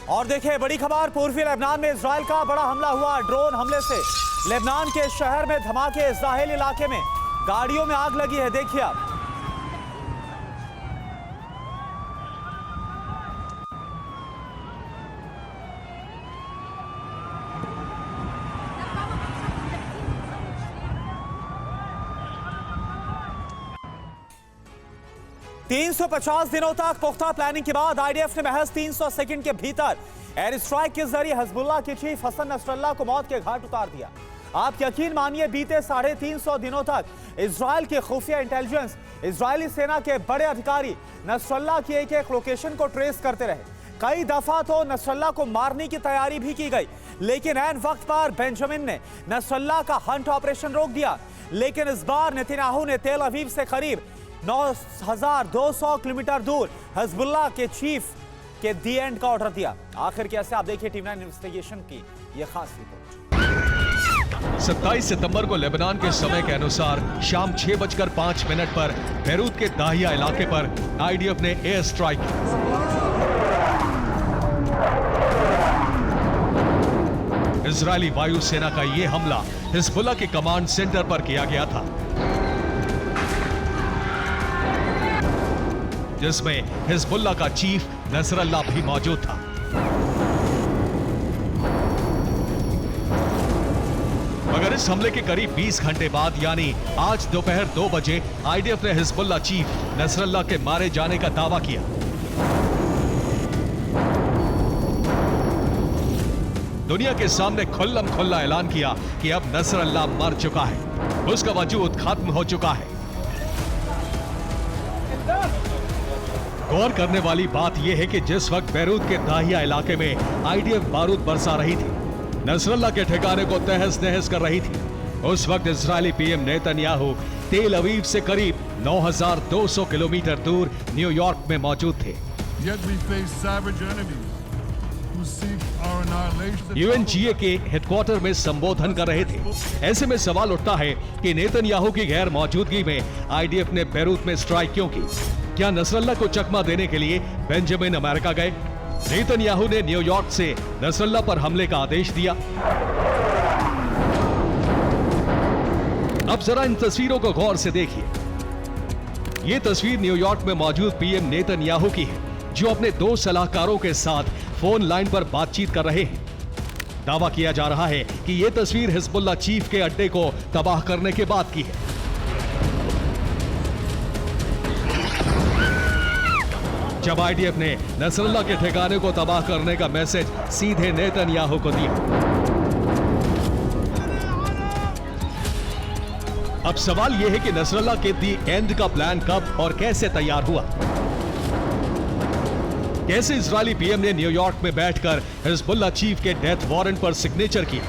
और देखिए बड़ी खबर, पूर्वी लेबनान में इजराइल का बड़ा हमला हुआ। ड्रोन हमले से लेबनान के शहर में धमाके, इस्राएली इलाके में गाड़ियों में आग लगी है। देखिए आप। $350 दिनों तक पुख्ता प्लानिंग के बाद आईडीएफ ने महज 300 सेकंड के भीतर एयर स्ट्राइक के जरिए हिजबुल्लाह के चीफ हसन नसरल्लाह को मौत के घाट उतार दिया। आप यकीन मानिए, बीते 350 दिनों तक इजराइल के खुफिया इंटेलिजेंस, इजरायली सेना के बड़े अधिकारी नसरल्लाह की एक एक लोकेशन को ट्रेस करते रहे। कई दफा तो नसरल्लाह को मारने की तैयारी भी की गई, लेकिन ऐन वक्त पर बेंजामिन ने नसरल्लाह का हंट ऑपरेशन रोक दिया। लेकिन इस बार नेतन्याहू ने तेल अवीव से करीब 9,200 किलोमीटर दूर हिजबुल्लाह के चीफ के दी एंड का ऑर्डर दिया। आखिर कैसे, आप देखिए टीम 9 इन्वेस्टिगेशन की ये खास रिपोर्ट। 27 सितंबर को लेबनान के समय के अनुसार शाम 6:05 पर बेरूत के दाहिया इलाके पर आईडीएफ ने एयर स्ट्राइक की। इजरायली वायुसेना का यह हमला हिजबुल्लाह के कमांड सेंटर पर किया गया था, जिसमें हिजबुल्लाह का चीफ नसरल्लाह भी मौजूद था। मगर इस हमले के करीब 20 घंटे बाद, यानी आज दोपहर 2 बजे, आईडीएफ ने हिजबुल्लाह चीफ नसरल्लाह के मारे जाने का दावा किया। दुनिया के सामने खुल्लम खुल्ला ऐलान किया कि अब नसरल्लाह मर चुका है, उसका वजूद खत्म हो चुका है। गौर करने वाली बात यह है कि जिस वक्त बेरूत के दाहिया इलाके में आईडीएफ बारूद बरसा रही थी, नसरल्लाह के ठिकाने को तहस नहस कर रही थी, उस वक्त इजरायली पीएम नेतन्याहू तेल अवीव से करीब 9,200 किलोमीटर दूर न्यूयॉर्क में मौजूद थे। यूएनजीए के हेडक्वार्टर में संबोधन कर रहे थे। ऐसे में सवाल उठता है कि नेतन्याहू की गैर मौजूदगी में आईडीएफ ने बेरूत में स्ट्राइक क्यों की? क्या नसरल्लाह को चकमा देने के लिए बेंजामिन अमेरिका गए? नेतन्याहू ने न्यूयॉर्क से नसरल्लाह पर हमले का आदेश दिया। अब जरा इन तस्वीरों को गौर से देखिए। ये तस्वीर न्यूयॉर्क में मौजूद पीएम नेतन्याहू की है, जो अपने 2 सलाहकारों के साथ फोन लाइन पर बातचीत कर रहे हैं। दावा किया जा रहा है कि यह तस्वीर हिजबुल्लाह चीफ के अड्डे को तबाह करने के बाद की है। जब आईडीएफ ने नसरल्लाह के ठिकाने को तबाह करने का मैसेज सीधे नेतन्याहू को दिया। अब सवाल यह है कि नसरल्लाह के दी एंड का प्लान कब और कैसे तैयार हुआ? कैसे इजरायली पीएम ने न्यूयॉर्क में बैठकर हिजबुल्लाह चीफ के डेथ वारंट पर सिग्नेचर किया?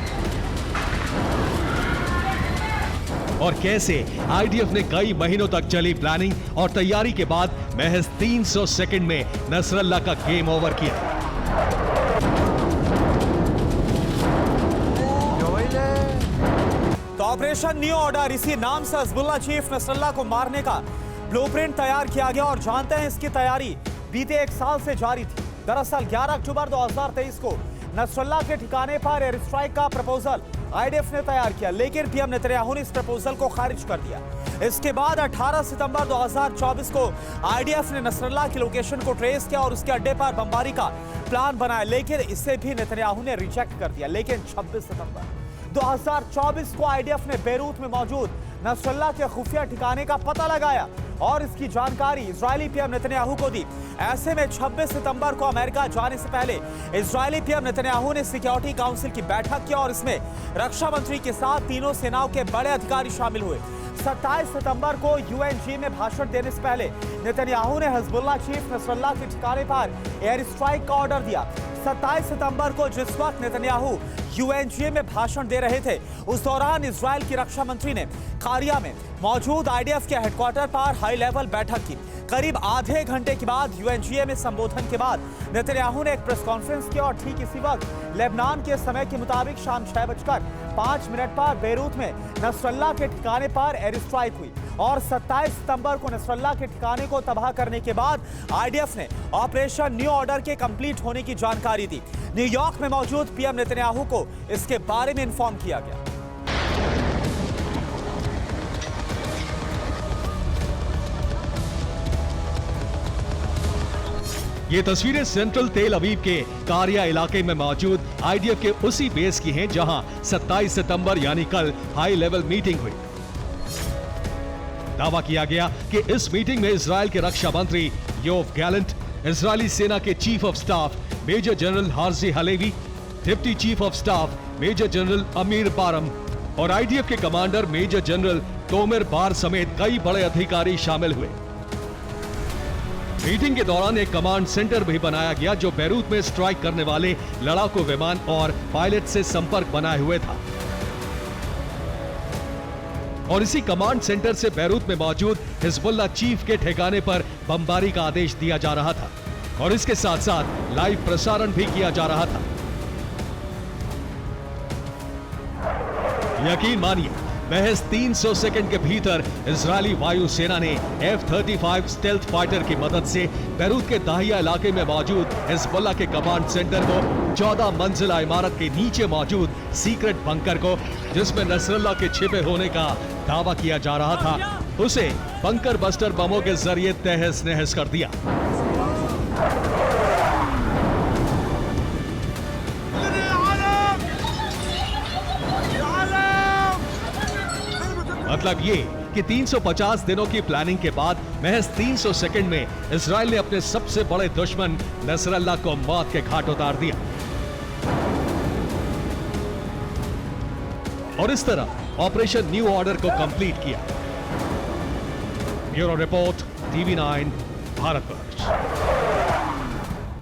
और कैसे आईडीएफ ने कई महीनों तक चली प्लानिंग और तैयारी के बाद महज 300 सेकंड में नसरल्लाह का गेम ओवर किया? तो ऑपरेशन न्यू ऑर्डर, इसी नाम से हिजबुल्लाह चीफ नसरल्लाह को मारने का ब्लूप्रिंट तैयार किया गया। और जानते हैं, इसकी तैयारी बीते 1 साल से जारी थी। दरअसल 11 अक्टूबर 2023 को नसरल्लाह के ठिकाने पर एयर स्ट्राइक का प्रपोजल आईडीएफ ने तैयार किया, लेकिन पीएम नेतन्याहू ने इस प्रपोजल को खारिज कर दिया। इसके बाद 18 सितंबर 2024 को आईडीएफ ने नसरल्लाह की लोकेशन को ट्रेस किया और उसके अड्डे पर बमबारी का प्लान बनाया, लेकिन इसे भी नेतन्याहू ने रिजेक्ट कर दिया। लेकिन 26 सितंबर 2024 को आईडीएफ ने बेरूत में मौजूद नसरल्लाह के खुफिया ठिकाने का पता लगाया और इसकी जानकारी इजरायली पीएम नेतन्याहू को दी। ऐसे में 26 सितंबर को अमेरिका जाने से पहले इजरायली पीएम नेतन्याहू ने सिक्योरिटी काउंसिल की बैठक की और इसमें रक्षा मंत्री के साथ तीनों सेनाओं के बड़े अधिकारी शामिल हुए। 27 सितंबर को यूएनजी में भाषण देने से पहले नेतन्याहू ने हिजबुल्लाह चीफ नसरल्लाह के ठिकाने पर एयर स्ट्राइक का ऑर्डर दिया। 27 सितंबर को जिस वक्त नेतन्याहू यूएनजीए में भाषण दे रहे थे, उस दौरान इजराइल की रक्षा मंत्री ने कारिया में मौजूद आईडीएफ के हेडक्वार्टर पर हाई लेवल बैठक की। करीब आधे घंटे के बाद यूएनजीए में संबोधन के बाद नेतन्याहू ने एक प्रेस कॉन्फ्रेंस की और ठीक इसी वक्त लेबनान के समय के मुताबिक शाम 6:05 पर बेरूत में नसरल्लाह के ठिकाने पर एयर स्ट्राइक हुई और 27 सितंबर को नसरल्ला के ठिकाने को तबाह करने के बाद आईडीएफ ने ऑपरेशन न्यू ऑर्डर के कंप्लीट होने की जानकारी दी। न्यूयॉर्क में मौजूद पीएम नेतन्याहू को इसके बारे में इन्फॉर्म किया गया। ये तस्वीरें सेंट्रल तेल अवीव के कारिया इलाके में मौजूद आईडीएफ के उसी बेस की हैं जहां 27 सितंबर यानी कल हाई लेवल मीटिंग हुई। दावा किया गया कि इस मीटिंग में इजराइल के रक्षा मंत्री योव गैलेंट, इजरायली सेना के chief of staff major general Herzi Halevi, deputy chief of staff major general Amir Baram और आईडीएफ के commander major general Tomer Bar समेत कई बड़े अधिकारी शामिल हुए। मीटिंग के दौरान एक कमांड सेंटर भी बनाया गया जो बैरूत में स्ट्राइक करने वाले लड़ाकू विमान और पायलट से संपर्क बनाए हुए था। और इसी कमांड सेंटर से बैरूत में मौजूद हिजबुल्लाह चीफ के ठिकाने पर बमबारी का आदेश दिया जा रहा था और इसके साथ साथ लाइव प्रसारण भी किया जा रहा था। यकीन मानिए, महज 300 सेकंड के भीतर इजरायली वायुसेना ने F-35 स्टेल्थ फाइटर की मदद से बैरूत के दाहिया इलाके में मौजूद हिजबुल्लाह के कमांड सेंटर को 14 मंजिला इमारत के नीचे मौजूद सीक्रेट बंकर को, जिसमें नसरल्ला के छिपे होने का दावा किया जा रहा था, उसे बंकर बस्टर बमों के जरिए तहस नहस कर दिया। मतलब ये कि 350 दिनों की प्लानिंग के बाद महज 300 सेकंड में इजराइल ने अपने सबसे बड़े दुश्मन नसरल्ला को मौत के घाट उतार दिया और इस तरह ऑपरेशन न्यू ऑर्डर को कंप्लीट किया। Bureau report, TV9, Bharatvarsh.